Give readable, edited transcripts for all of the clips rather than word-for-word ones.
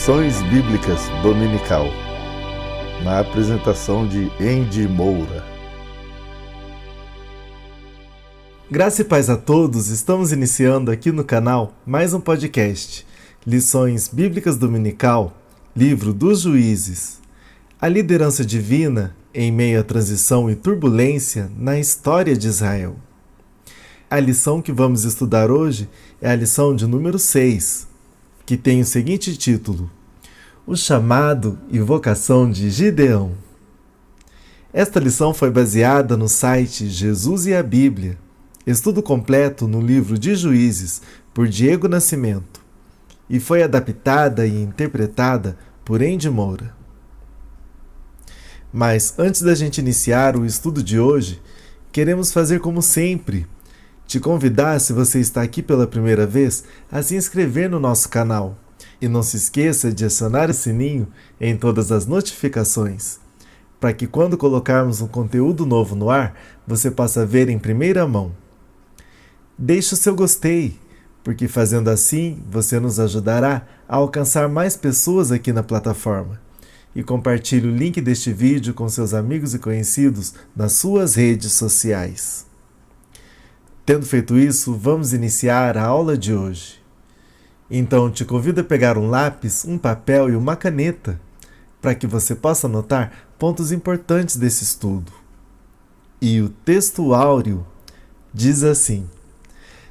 Lições Bíblicas Dominical, na apresentação de Andy Moura. Graça e paz a todos, estamos iniciando aqui no canal mais um podcast, Lições Bíblicas Dominical, Livro dos Juízes. A liderança divina em meio à transição e turbulência na história de Israel. A lição que vamos estudar hoje é a lição de número 6, que tem o seguinte título: O chamado e vocação de Gideão. Esta lição foi baseada no site Jesus e a Bíblia, estudo completo no livro de Juízes, por Diego Nascimento, e foi adaptada e interpretada por Andy Moura. Mas antes da gente iniciar o estudo de hoje, queremos fazer como sempre, te convidar, se você está aqui pela primeira vez, a se inscrever no nosso canal. E não se esqueça de acionar o sininho em todas as notificações, para que quando colocarmos um conteúdo novo no ar, você possa ver em primeira mão. Deixe o seu gostei, porque fazendo assim, você nos ajudará a alcançar mais pessoas aqui na plataforma. E compartilhe o link deste vídeo com seus amigos e conhecidos nas suas redes sociais. Tendo feito isso, vamos iniciar a aula de hoje. Então, te convido a pegar um lápis, um papel e uma caneta, para que você possa anotar pontos importantes desse estudo. E o texto áureo diz assim: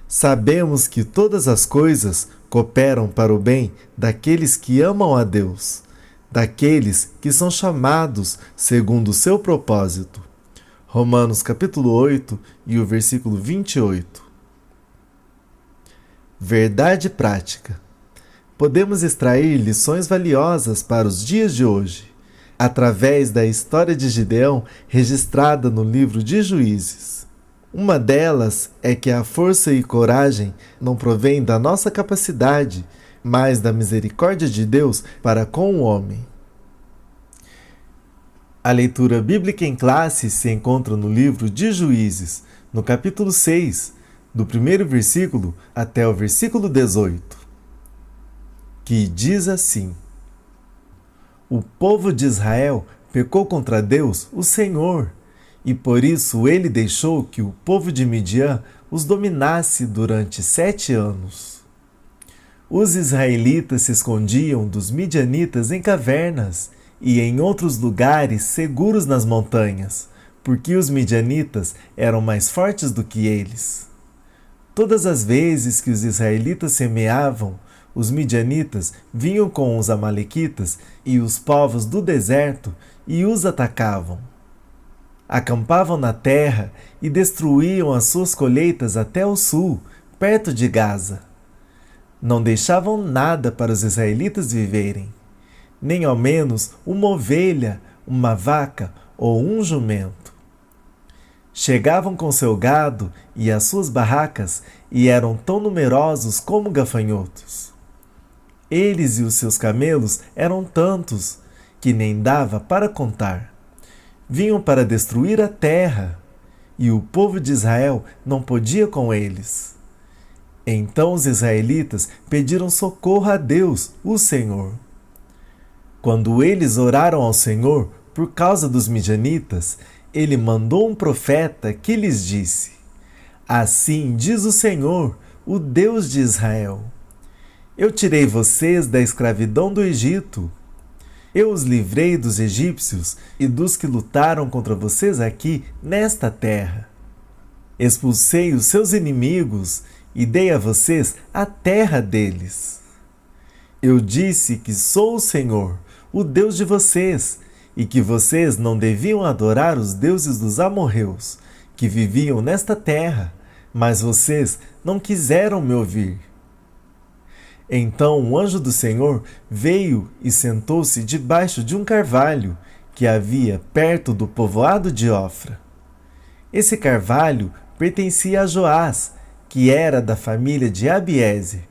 Sabemos que todas as coisas cooperam para o bem daqueles que amam a Deus, daqueles que são chamados segundo o seu propósito. Romanos capítulo 8 e o versículo 28. Verdade prática. Podemos extrair lições valiosas para os dias de hoje, através da história de Gideão registrada no livro de Juízes. Uma delas é que a força e coragem não provém da nossa capacidade, mas da misericórdia de Deus para com o homem. A leitura bíblica em classe se encontra no livro de Juízes, no capítulo 6, do primeiro versículo até o versículo 18, que diz assim: O povo de Israel pecou contra Deus, o Senhor, e por isso ele deixou que o povo de Midian os dominasse durante 7 anos. Os israelitas se escondiam dos midianitas em cavernas e em outros lugares seguros nas montanhas, porque os midianitas eram mais fortes do que eles. Todas as vezes que os israelitas semeavam, os midianitas vinham com os amalequitas e os povos do deserto e os atacavam. Acampavam na terra e destruíam as suas colheitas até o sul, perto de Gaza. Não deixavam nada para os israelitas viverem, nem ao menos uma ovelha, uma vaca ou um jumento. Chegavam com seu gado e as suas barracas e eram tão numerosos como gafanhotos. Eles e os seus camelos eram tantos que nem dava para contar. Vinham para destruir a terra, e o povo de Israel não podia com eles. Então os israelitas pediram socorro a Deus, o Senhor. Quando eles oraram ao Senhor por causa dos midianitas, ele mandou um profeta que lhes disse: Assim diz o Senhor, o Deus de Israel: Eu tirei vocês da escravidão do Egito. Eu os livrei dos egípcios e dos que lutaram contra vocês aqui nesta terra. Expulsei os seus inimigos e dei a vocês a terra deles. Eu disse que sou o Senhor, o Deus de vocês, e que vocês não deviam adorar os deuses dos amorreus, que viviam nesta terra, mas vocês não quiseram me ouvir. Então um anjo do Senhor veio e sentou-se debaixo de um carvalho que havia perto do povoado de Ofra. Esse carvalho pertencia a Joás, que era da família de Abiézer.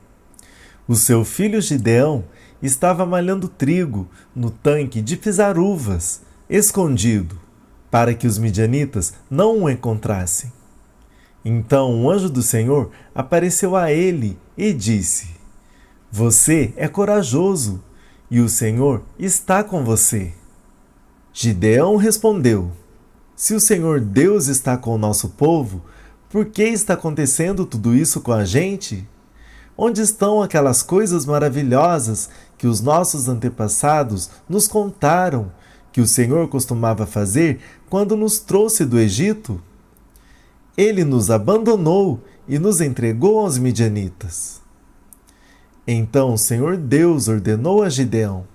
O seu filho Gideão estava malhando trigo no tanque de pisar uvas, escondido, para que os midianitas não o encontrassem. Então um anjo do Senhor apareceu a ele e disse: Você é corajoso, e o Senhor está com você. Gideão respondeu: Se o Senhor Deus está com o nosso povo, por que está acontecendo tudo isso com a gente? Onde estão aquelas coisas maravilhosas que os nossos antepassados nos contaram que o Senhor costumava fazer quando nos trouxe do Egito? Ele nos abandonou e nos entregou aos midianitas. Então o Senhor Deus ordenou a Gideão: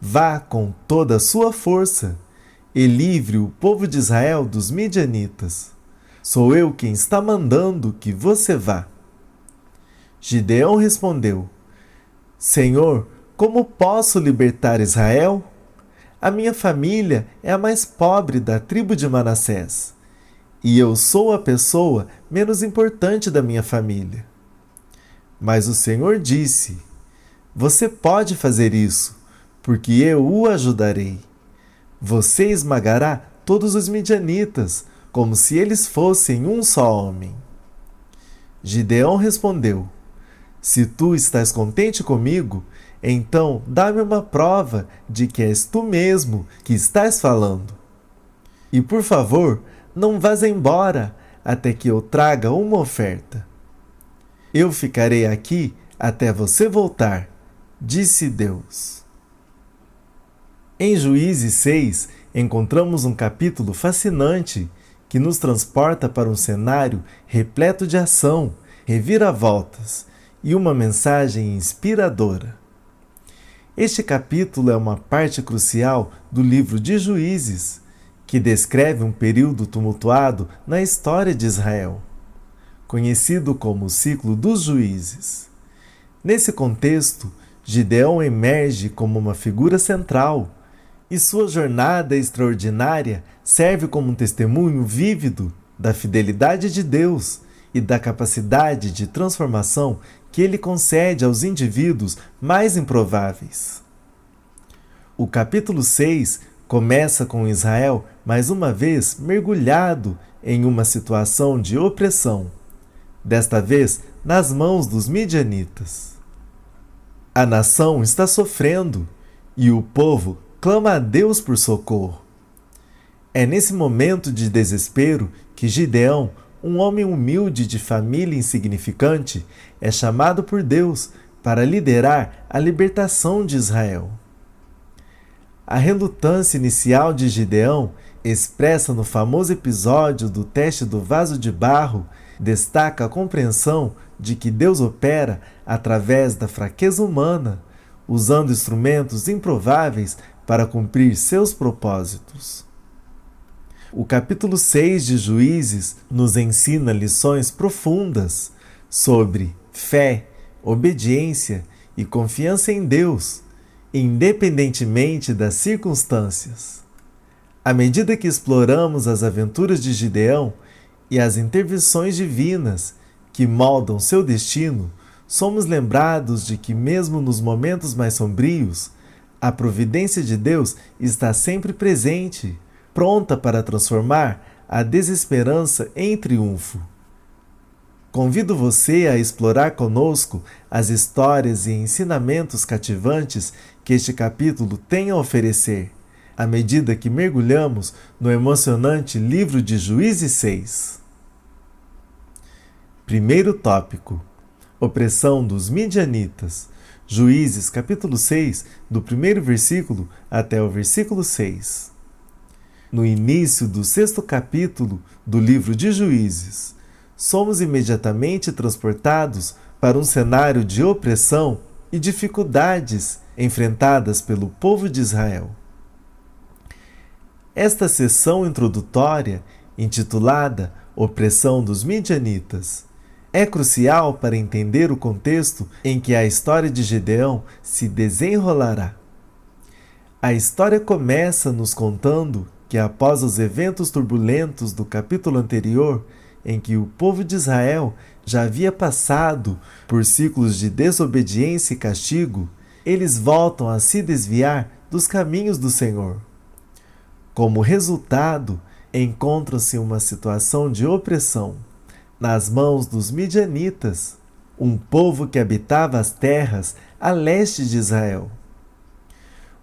Vá com toda a sua força e livre o povo de Israel dos midianitas. Sou eu quem está mandando que você vá. Gideão respondeu: Senhor, como posso libertar Israel? A minha família é a mais pobre da tribo de Manassés, e eu sou a pessoa menos importante da minha família. Mas o Senhor disse: Você pode fazer isso, porque eu o ajudarei. Você esmagará todos os midianitas, como se eles fossem um só homem. Gideão respondeu: Se tu estás contente comigo, então dá-me uma prova de que és tu mesmo que estás falando. E por favor, não vás embora até que eu traga uma oferta. Eu ficarei aqui até você voltar, disse Deus. Em Juízes 6, encontramos um capítulo fascinante que nos transporta para um cenário repleto de ação, reviravoltas e uma mensagem inspiradora. Este capítulo é uma parte crucial do livro de Juízes, que descreve um período tumultuado na história de Israel, conhecido como o ciclo dos juízes. Nesse contexto, Gideão emerge como uma figura central, e sua jornada extraordinária serve como um testemunho vívido da fidelidade de Deus e da capacidade de transformação que ele concede aos indivíduos mais improváveis. O capítulo 6 começa com Israel mais uma vez mergulhado em uma situação de opressão, desta vez nas mãos dos midianitas. A nação está sofrendo e o povo clama a Deus por socorro. É nesse momento de desespero que Gideão, um homem humilde de família insignificante, é chamado por Deus para liderar a libertação de Israel. A relutância inicial de Gideão, expressa no famoso episódio do teste do vaso de barro, destaca a compreensão de que Deus opera através da fraqueza humana, usando instrumentos improváveis para cumprir seus propósitos. O capítulo 6 de Juízes nos ensina lições profundas sobre fé, obediência e confiança em Deus, independentemente das circunstâncias. À medida que exploramos as aventuras de Gideão e as intervenções divinas que moldam seu destino, somos lembrados de que, mesmo nos momentos mais sombrios, a providência de Deus está sempre presente, pronta para transformar a desesperança em triunfo. Convido você a explorar conosco as histórias e ensinamentos cativantes que este capítulo tem a oferecer, à medida que mergulhamos no emocionante livro de Juízes 6. Primeiro tópico: opressão dos midianitas. Juízes capítulo 6, do primeiro versículo até o versículo 6. No início do 6º capítulo do livro de Juízes, somos imediatamente transportados para um cenário de opressão e dificuldades enfrentadas pelo povo de Israel. Esta seção introdutória, intitulada Opressão dos Midianitas, é crucial para entender o contexto em que a história de Gideão se desenrolará. A história começa nos contando que, após os eventos turbulentos do capítulo anterior, em que o povo de Israel já havia passado por ciclos de desobediência e castigo, eles voltam a se desviar dos caminhos do Senhor. Como resultado, encontram-se em uma situação de opressão, nas mãos dos midianitas, um povo que habitava as terras a leste de Israel.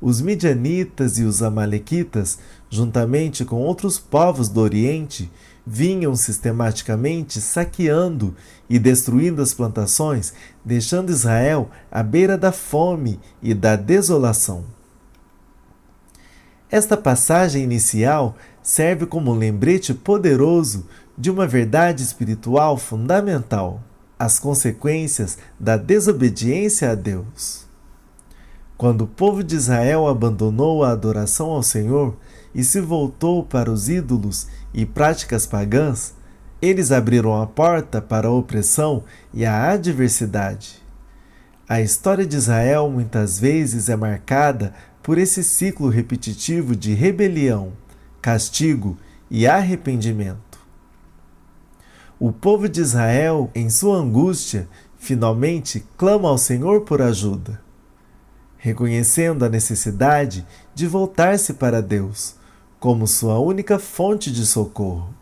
os midianitas e os amalequitas, juntamente com outros povos do Oriente, vinham sistematicamente saqueando e destruindo as plantações, deixando Israel à beira da fome e da desolação. Esta passagem inicial serve como um lembrete poderoso de uma verdade espiritual fundamental: as consequências da desobediência a Deus. Quando o povo de Israel abandonou a adoração ao Senhor e se voltou para os ídolos e práticas pagãs, eles abriram a porta para a opressão e a adversidade. A história de Israel muitas vezes é marcada por esse ciclo repetitivo de rebelião, castigo e arrependimento. O povo de Israel, em sua angústia, finalmente clama ao Senhor por ajuda, reconhecendo a necessidade de voltar-se para Deus como sua única fonte de socorro.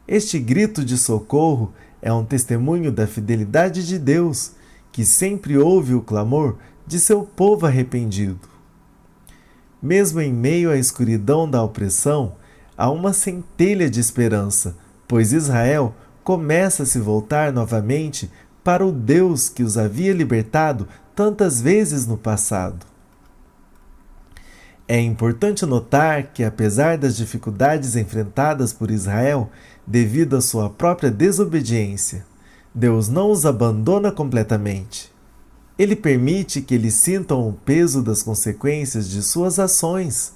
Este grito de socorro é um testemunho da fidelidade de Deus, que sempre ouve o clamor de seu povo arrependido. Mesmo em meio à escuridão da opressão, há uma centelha de esperança, pois Israel começa a se voltar novamente para o Deus que os havia libertado tantas vezes no passado. É importante notar que, apesar das dificuldades enfrentadas por Israel devido à sua própria desobediência, Deus não os abandona completamente. Ele permite que eles sintam o peso das consequências de suas ações,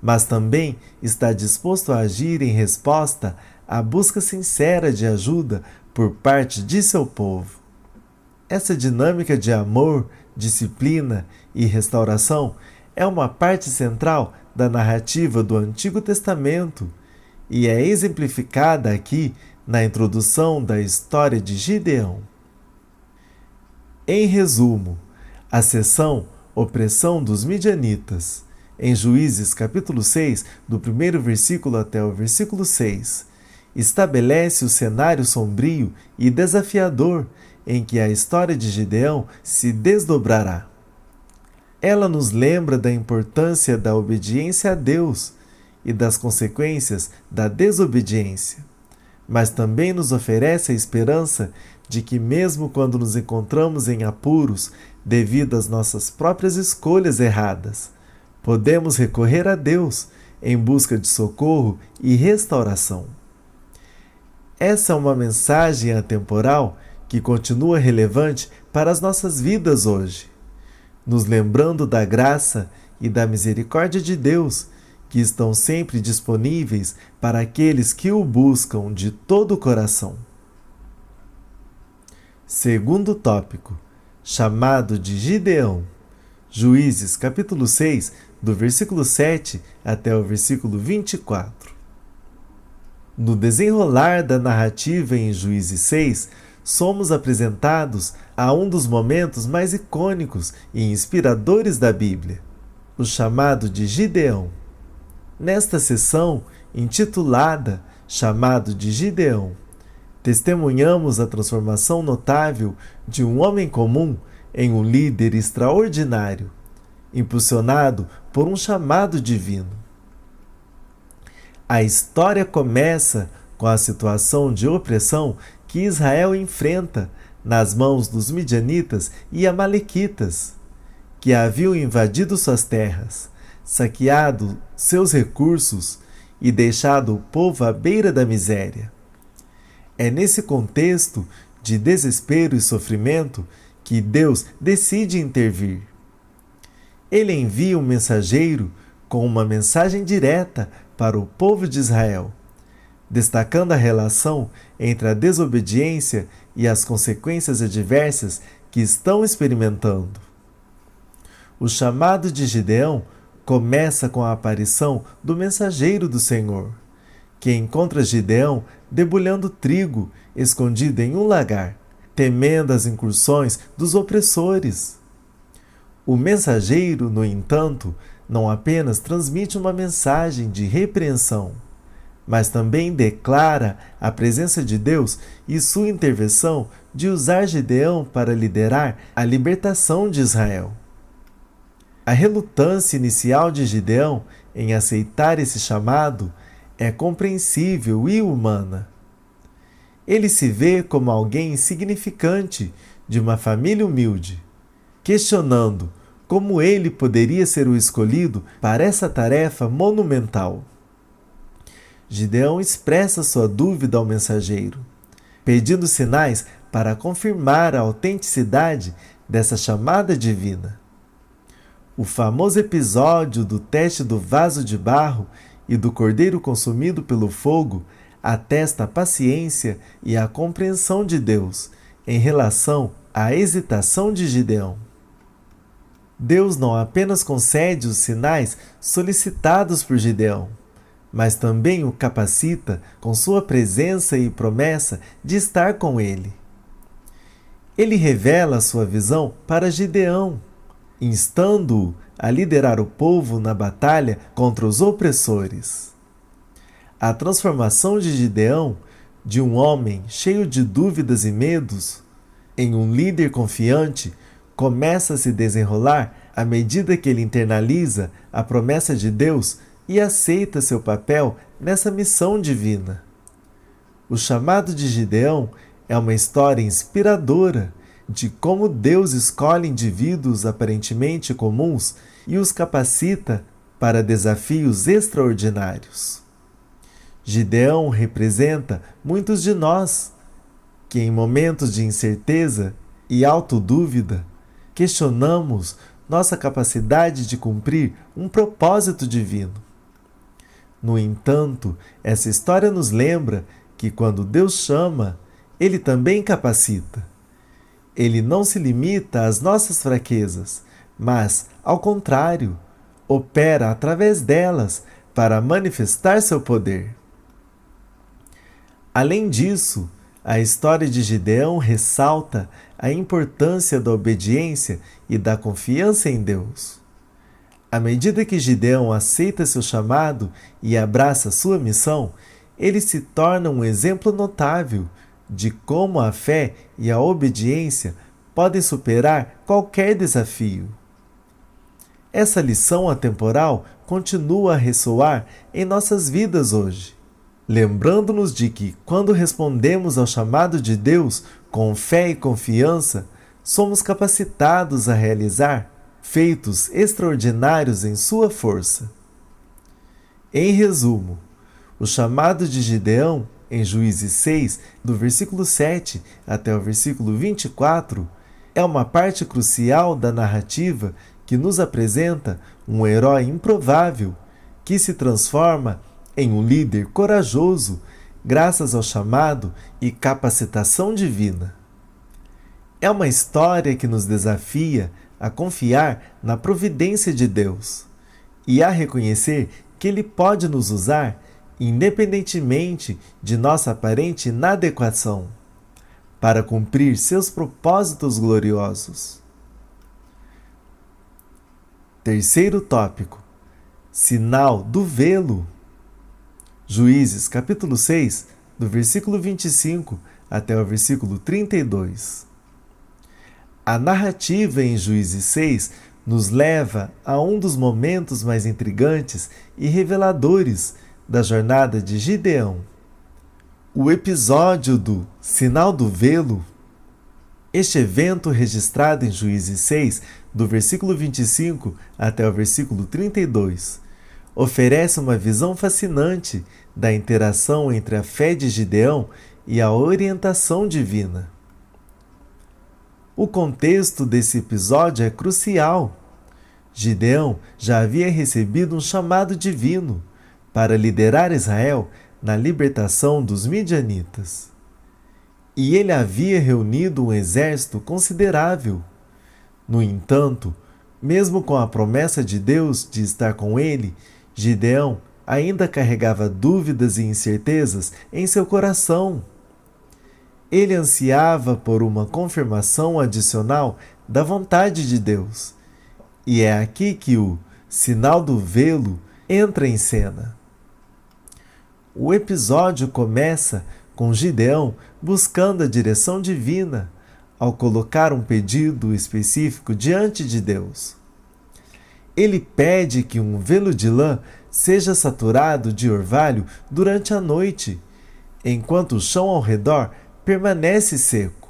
mas também está disposto a agir em resposta à busca sincera de ajuda por parte de seu povo. Essa dinâmica de amor, disciplina e restauração é uma parte central da narrativa do Antigo Testamento e é exemplificada aqui na introdução da história de Gideão. Em resumo, a seção Opressão dos Midianitas, em Juízes capítulo 6, do primeiro versículo até o versículo 6, estabelece o cenário sombrio e desafiador em que a história de Gideão se desdobrará. Ela nos lembra da importância da obediência a Deus e das consequências da desobediência, mas também nos oferece a esperança de que, mesmo quando nos encontramos em apuros devido às nossas próprias escolhas erradas, podemos recorrer a Deus em busca de socorro e restauração. Essa é uma mensagem atemporal que continua relevante para as nossas vidas hoje, nos lembrando da graça e da misericórdia de Deus, que estão sempre disponíveis para aqueles que o buscam de todo o coração. Segundo tópico, chamado de Gideão, Juízes capítulo 6, do versículo 7 até o versículo 24. No desenrolar da narrativa em Juízes 6, somos apresentados a um dos momentos mais icônicos e inspiradores da Bíblia, o chamado de Gideão. Nesta sessão, intitulada Chamado de Gideão, testemunhamos a transformação notável de um homem comum em um líder extraordinário, impulsionado por um chamado divino. A história começa com a situação de opressão que Israel enfrenta nas mãos dos midianitas e amalequitas, que haviam invadido suas terras, saqueado seus recursos e deixado o povo à beira da miséria. É nesse contexto de desespero e sofrimento que Deus decide intervir. Ele envia um mensageiro com uma mensagem direta para o povo de Israel, destacando a relação entre a desobediência e as consequências adversas que estão experimentando. O chamado de Gideão começa com a aparição do mensageiro do Senhor, que encontra Gideão debulhando trigo escondido em um lagar, temendo as incursões dos opressores. O mensageiro, no entanto, não apenas transmite uma mensagem de repreensão, mas também declara a presença de Deus e sua intervenção de usar Gideão para liderar a libertação de Israel. A relutância inicial de Gideão em aceitar esse chamado é compreensível e humana. Ele se vê como alguém insignificante de uma família humilde, questionando como ele poderia ser o escolhido para essa tarefa monumental. Gideão expressa sua dúvida ao mensageiro, pedindo sinais para confirmar a autenticidade dessa chamada divina. O famoso episódio do teste do vaso de barro e do cordeiro consumido pelo fogo atesta a paciência e a compreensão de Deus em relação à hesitação de Gideão. Deus não apenas concede os sinais solicitados por Gideão, mas também o capacita com sua presença e promessa de estar com ele. Ele revela sua visão para Gideão, instando-o a liderar o povo na batalha contra os opressores. A transformação de Gideão, de um homem cheio de dúvidas e medos, em um líder confiante, começa a se desenrolar à medida que ele internaliza a promessa de Deus e aceita seu papel nessa missão divina. O chamado de Gideão é uma história inspiradora de como Deus escolhe indivíduos aparentemente comuns e os capacita para desafios extraordinários. Gideão representa muitos de nós que, em momentos de incerteza e autodúvida, questionamos nossa capacidade de cumprir um propósito divino. No entanto, essa história nos lembra que quando Deus chama, Ele também capacita. Ele não se limita às nossas fraquezas, mas, ao contrário, opera através delas para manifestar seu poder. Além disso, a história de Gideão ressalta a importância da obediência e da confiança em Deus. À medida que Gideão aceita seu chamado e abraça sua missão, ele se torna um exemplo notável de como a fé e a obediência podem superar qualquer desafio. Essa lição atemporal continua a ressoar em nossas vidas hoje, lembrando-nos de que, quando respondemos ao chamado de Deus com fé e confiança, somos capacitados a realizar feitos extraordinários em sua força. Em resumo, o chamado de Gideão, em Juízes 6, do versículo 7 até o versículo 24, é uma parte crucial da narrativa que nos apresenta um herói improvável que se transforma em um líder corajoso graças ao chamado e capacitação divina. É uma história que nos desafia a confiar na providência de Deus e a reconhecer que Ele pode nos usar independentemente de nossa aparente inadequação, para cumprir seus propósitos gloriosos. Terceiro tópico: sinal do velo. Juízes, capítulo 6, do versículo 25 até o versículo 32. A narrativa em Juízes 6 nos leva a um dos momentos mais intrigantes e reveladores da jornada de Gideão. O episódio do Sinal do Velo. Este evento, registrado em Juízes 6, do versículo 25 até o versículo 32, oferece uma visão fascinante da interação entre a fé de Gideão e a orientação divina. O contexto desse episódio é crucial. Gideão já havia recebido um chamado divino para liderar Israel na libertação dos midianitas. E ele havia reunido um exército considerável. No entanto, mesmo com a promessa de Deus de estar com ele, Gideão ainda carregava dúvidas e incertezas em seu coração. Ele ansiava por uma confirmação adicional da vontade de Deus. E é aqui que o sinal do velo entra em cena. O episódio começa com Gideão buscando a direção divina ao colocar um pedido específico diante de Deus. Ele pede que um velo de lã seja saturado de orvalho durante a noite, enquanto o chão ao redor permanece seco.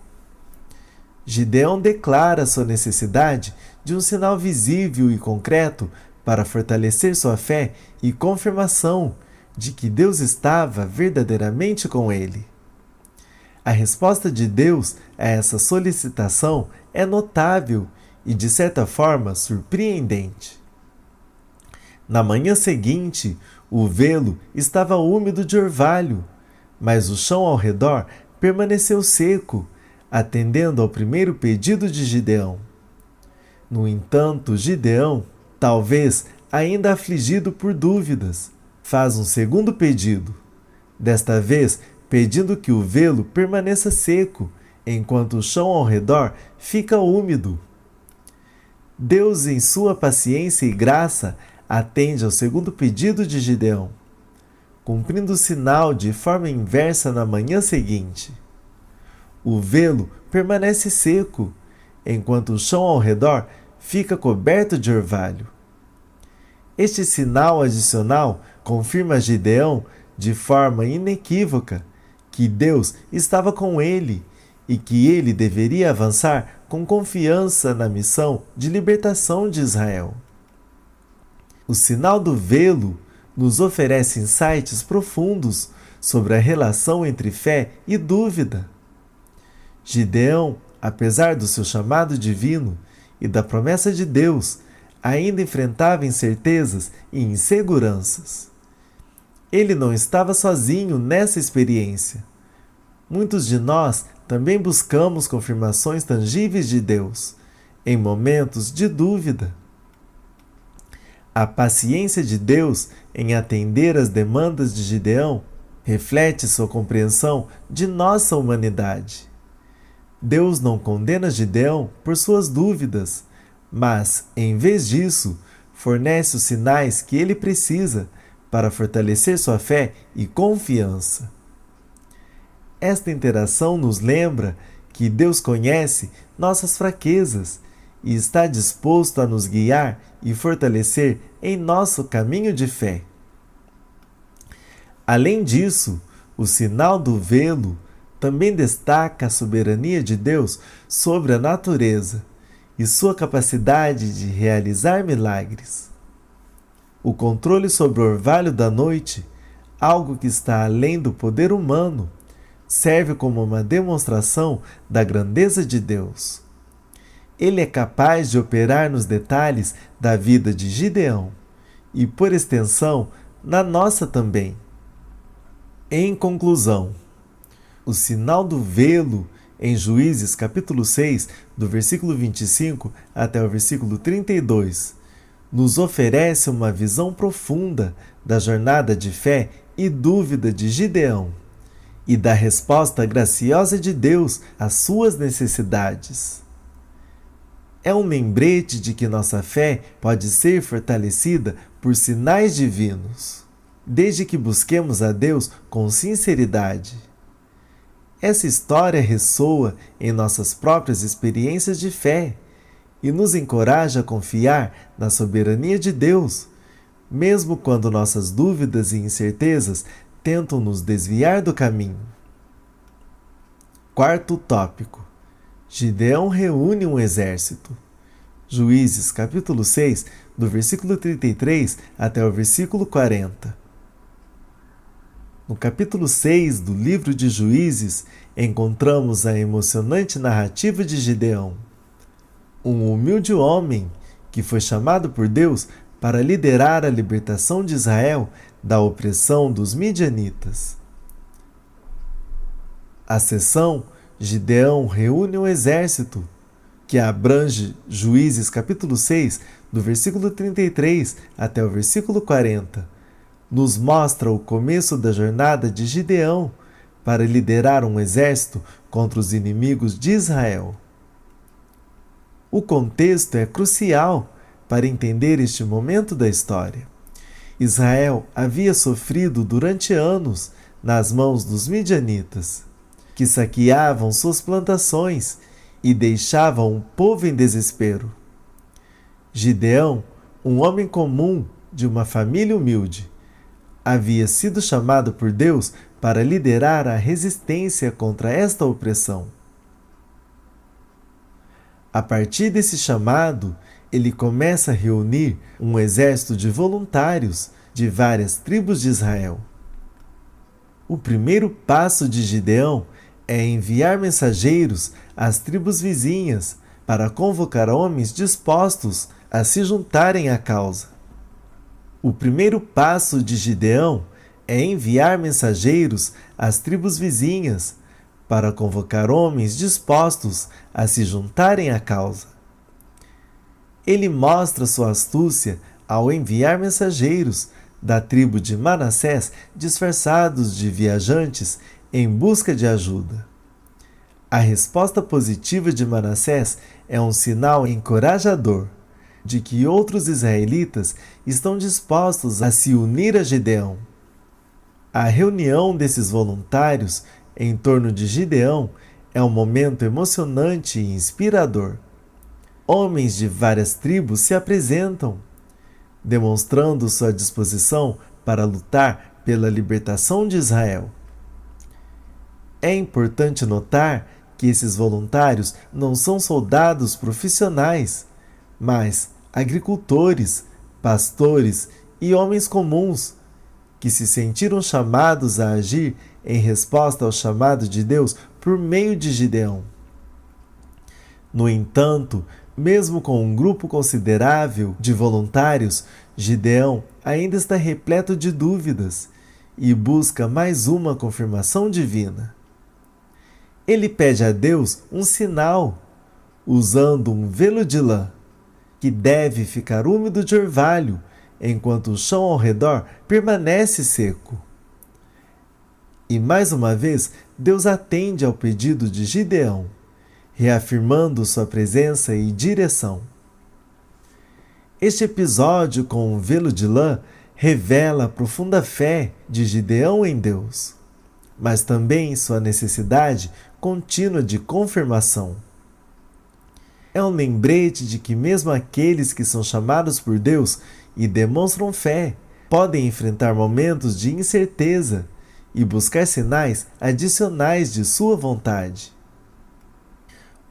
Gideão declara sua necessidade de um sinal visível e concreto para fortalecer sua fé e confirmação de que Deus estava verdadeiramente com ele. A resposta de Deus a essa solicitação é notável e, de certa forma, surpreendente. Na manhã seguinte, o velo estava úmido de orvalho, mas o chão ao redor permaneceu seco, atendendo ao primeiro pedido de Gideão. No entanto, Gideão, talvez ainda afligido por dúvidas, faz um segundo pedido, desta vez pedindo que o velo permaneça seco, enquanto o chão ao redor fica úmido. Deus, em sua paciência e graça, atende ao segundo pedido de Gideão, cumprindo o sinal de forma inversa na manhã seguinte. O velo permanece seco, enquanto o chão ao redor fica coberto de orvalho. Este sinal adicional confirma a Gideão, de forma inequívoca, que Deus estava com ele e que ele deveria avançar com confiança na missão de libertação de Israel. O sinal do velo nos oferece insights profundos sobre a relação entre fé e dúvida. Gideão, apesar do seu chamado divino e da promessa de Deus, ainda enfrentava incertezas e inseguranças. Ele não estava sozinho nessa experiência. Muitos de nós também buscamos confirmações tangíveis de Deus em momentos de dúvida. A paciência de Deus em atender às demandas de Gideão reflete sua compreensão de nossa humanidade. Deus não condena Gideão por suas dúvidas, mas, em vez disso, fornece os sinais que ele precisa para fortalecer sua fé e confiança. Esta interação nos lembra que Deus conhece nossas fraquezas e está disposto a nos guiar e fortalecer em nosso caminho de fé. Além disso, o sinal do velo também destaca a soberania de Deus sobre a natureza e sua capacidade de realizar milagres. O controle sobre o orvalho da noite, algo que está além do poder humano, serve como uma demonstração da grandeza de Deus. Ele é capaz de operar nos detalhes da vida de Gideão e, por extensão, na nossa também. Em conclusão, o sinal do velo em Juízes capítulo 6, do versículo 25 até o versículo 32, nos oferece uma visão profunda da jornada de fé e dúvida de Gideão e da resposta graciosa de Deus às suas necessidades. É um lembrete de que nossa fé pode ser fortalecida por sinais divinos, desde que busquemos a Deus com sinceridade. Essa história ressoa em nossas próprias experiências de fé e nos encoraja a confiar na soberania de Deus, mesmo quando nossas dúvidas e incertezas tentam nos desviar do caminho. Quarto tópico: Gideão reúne um exército. Juízes capítulo 6, do versículo 33 até o versículo 40. No capítulo 6 do livro de Juízes, encontramos a emocionante narrativa de Gideão, um humilde homem que foi chamado por Deus para liderar a libertação de Israel da opressão dos midianitas. A sessão Gideão reúne um exército, que abrange Juízes capítulo 6, do versículo 33 até o versículo 40, nos mostra o começo da jornada de Gideão para liderar um exército contra os inimigos de Israel. O contexto é crucial para entender este momento da história. Israel havia sofrido durante anos nas mãos dos midianitas, que saqueavam suas plantações e deixavam o povo em desespero. Gideão, um homem comum de uma família humilde, havia sido chamado por Deus para liderar a resistência contra esta opressão. A partir desse chamado, ele começa a reunir um exército de voluntários de várias tribos de Israel. O primeiro passo de Gideão é enviar mensageiros às tribos vizinhas para convocar homens dispostos a se juntarem à causa. O primeiro passo de Gideão é enviar mensageiros às tribos vizinhas para convocar homens dispostos a se juntarem à causa. Ele mostra sua astúcia ao enviar mensageiros da tribo de Manassés disfarçados de viajantes em busca de ajuda. A resposta positiva de Manassés é um sinal encorajador de que outros israelitas estão dispostos a se unir a Gideão. A reunião desses voluntários em torno de Gideão é um momento emocionante e inspirador. Homens de várias tribos se apresentam, demonstrando sua disposição para lutar pela libertação de Israel. É importante notar que esses voluntários não são soldados profissionais, mas agricultores, pastores e homens comuns que se sentiram chamados a agir em resposta ao chamado de Deus por meio de Gideão. No entanto, mesmo com um grupo considerável de voluntários, Gideão ainda está repleto de dúvidas e busca mais uma confirmação divina. Ele pede a Deus um sinal, usando um velo de lã, que deve ficar úmido de orvalho, enquanto o chão ao redor permanece seco. E mais uma vez, Deus atende ao pedido de Gideão, reafirmando sua presença e direção. Este episódio com o velo de lã revela a profunda fé de Gideão em Deus, mas também sua necessidade contínua de confirmação. É um lembrete de que mesmo aqueles que são chamados por Deus e demonstram fé podem enfrentar momentos de incerteza e buscar sinais adicionais de sua vontade.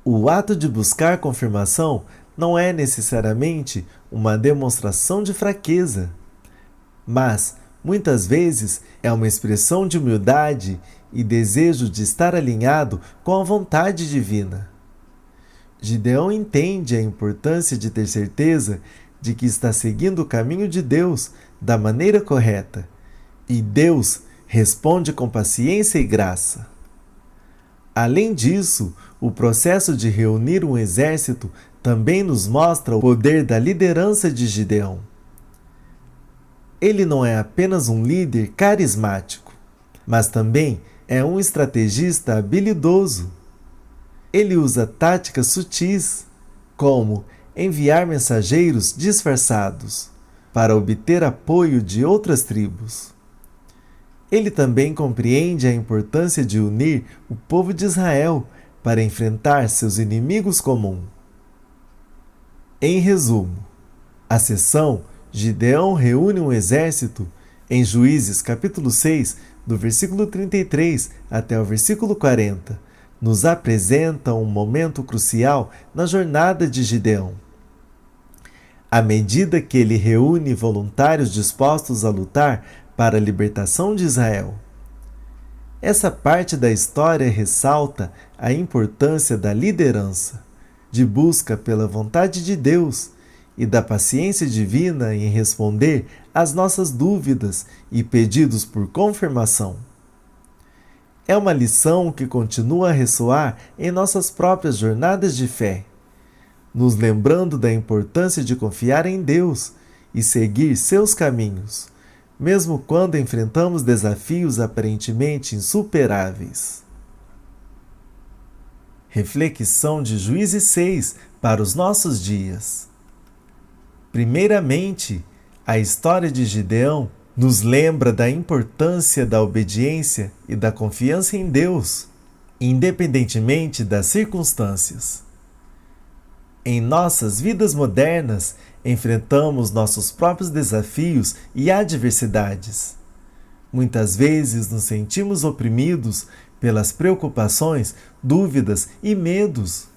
O ato de buscar confirmação não é necessariamente uma demonstração de fraqueza, mas muitas vezes é uma expressão de humildade e desejo de estar alinhado com a vontade divina. Gideão entende a importância de ter certeza de que está seguindo o caminho de Deus da maneira correta, e Deus responde com paciência e graça. Além disso, o processo de reunir um exército também nos mostra o poder da liderança de Gideão. Ele não é apenas um líder carismático, mas também é um estrategista habilidoso. Ele usa táticas sutis, como enviar mensageiros disfarçados, para obter apoio de outras tribos. Ele também compreende a importância de unir o povo de Israel para enfrentar seus inimigos comuns. Em resumo, a seção Gideão reúne um exército em Juízes capítulo 6, do versículo 33 até o versículo 40, nos apresenta um momento crucial na jornada de Gideão. À medida que ele reúne voluntários dispostos a lutar para a libertação de Israel. Essa parte da história ressalta a importância da liderança, de busca pela vontade de Deus e da paciência divina em responder às nossas dúvidas e pedidos por confirmação. É uma lição que continua a ressoar em nossas próprias jornadas de fé, nos lembrando da importância de confiar em Deus e seguir seus caminhos, mesmo quando enfrentamos desafios aparentemente insuperáveis. Reflexão de Juízes 6 para os nossos dias. Primeiramente, a história de Gideão nos lembra da importância da obediência e da confiança em Deus, independentemente das circunstâncias. Em nossas vidas modernas, enfrentamos nossos próprios desafios e adversidades. Muitas vezes nos sentimos oprimidos pelas preocupações, dúvidas e medos.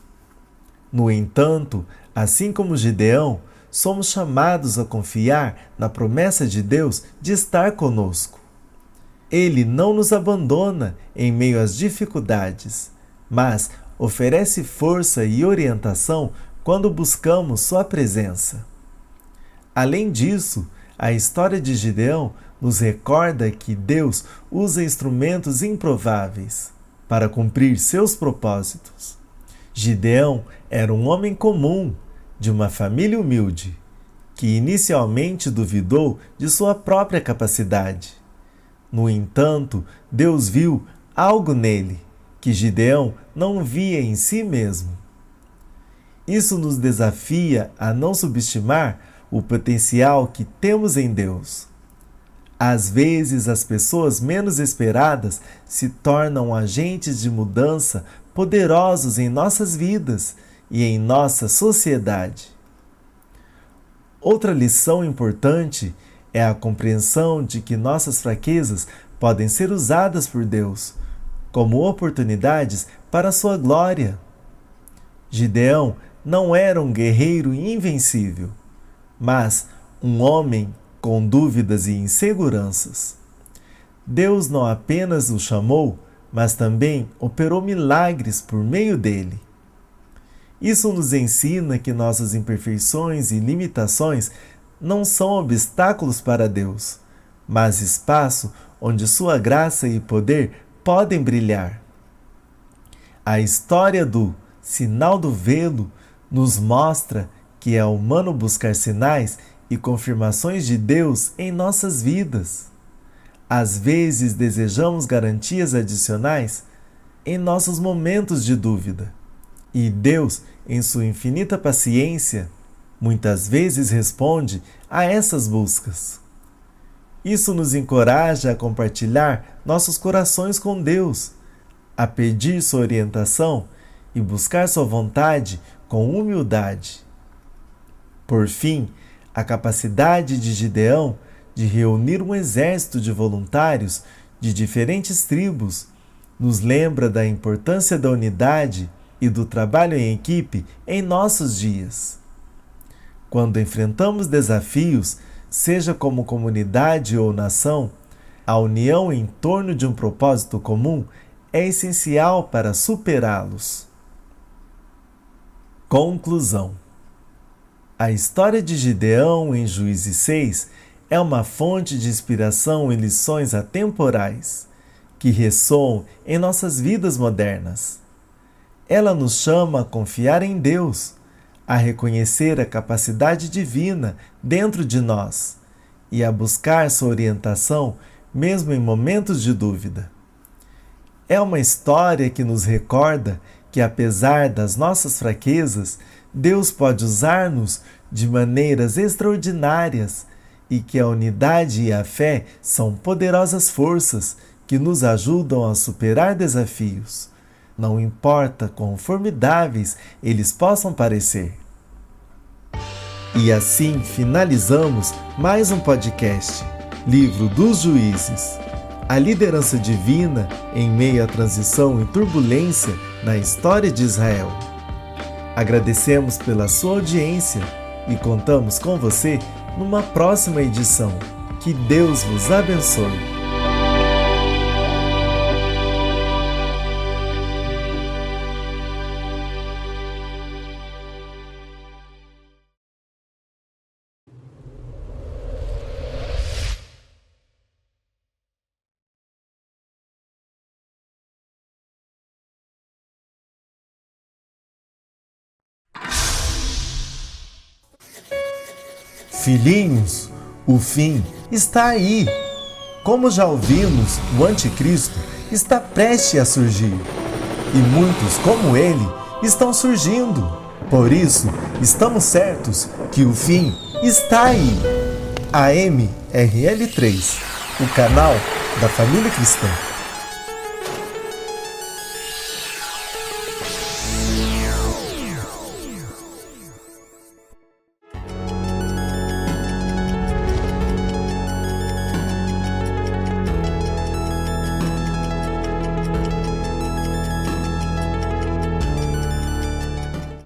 No entanto, assim como Gideão, somos chamados a confiar na promessa de Deus de estar conosco. Ele não nos abandona em meio às dificuldades, mas oferece força e orientação quando buscamos sua presença. Além disso, a história de Gideão nos recorda que Deus usa instrumentos improváveis para cumprir seus propósitos. Gideão era um homem comum, de uma família humilde, que inicialmente duvidou de sua própria capacidade. No entanto, Deus viu algo nele que Gideão não via em si mesmo. Isso nos desafia a não subestimar o potencial que temos em Deus. Às vezes, as pessoas menos esperadas se tornam agentes de mudança poderosos em nossas vidas e em nossa sociedade. Outra lição importante é a compreensão de que nossas fraquezas podem ser usadas por Deus como oportunidades para a sua glória. Gideão não era um guerreiro invencível, mas um homem com dúvidas e inseguranças. Deus não apenas o chamou, mas também operou milagres por meio dele. Isso nos ensina que nossas imperfeições e limitações não são obstáculos para Deus, mas espaço onde sua graça e poder podem brilhar. A história do sinal do velo nos mostra que é humano buscar sinais e confirmações de Deus em nossas vidas. Às vezes desejamos garantias adicionais em nossos momentos de dúvida, e Deus, em sua infinita paciência, muitas vezes responde a essas buscas. Isso nos encoraja a compartilhar nossos corações com Deus, a pedir sua orientação e buscar sua vontade com humildade. Por fim, a capacidade de Gideão de reunir um exército de voluntários de diferentes tribos nos lembra da importância da unidade e do trabalho em equipe em nossos dias. Quando enfrentamos desafios, seja como comunidade ou nação, a união em torno de um propósito comum é essencial para superá-los. Conclusão. A história de Gideão em Juízes 6 é uma fonte de inspiração e lições atemporais que ressoam em nossas vidas modernas. Ela nos chama a confiar em Deus, a reconhecer a capacidade divina dentro de nós e a buscar sua orientação mesmo em momentos de dúvida. É uma história que nos recorda que, apesar das nossas fraquezas, Deus pode usar-nos de maneiras extraordinárias e que a unidade e a fé são poderosas forças que nos ajudam a superar desafios, não importa quão formidáveis eles possam parecer. E assim finalizamos mais um podcast, Livro dos Juízes, a liderança divina em meio à transição e turbulência na história de Israel. Agradecemos pela sua audiência e contamos com você numa próxima edição. Que Deus vos abençoe. Filhinhos, o fim está aí. Como já ouvimos, o anticristo está prestes a surgir. E muitos, como ele, estão surgindo. Por isso, estamos certos que o fim está aí. AMRL3, o canal da família cristã.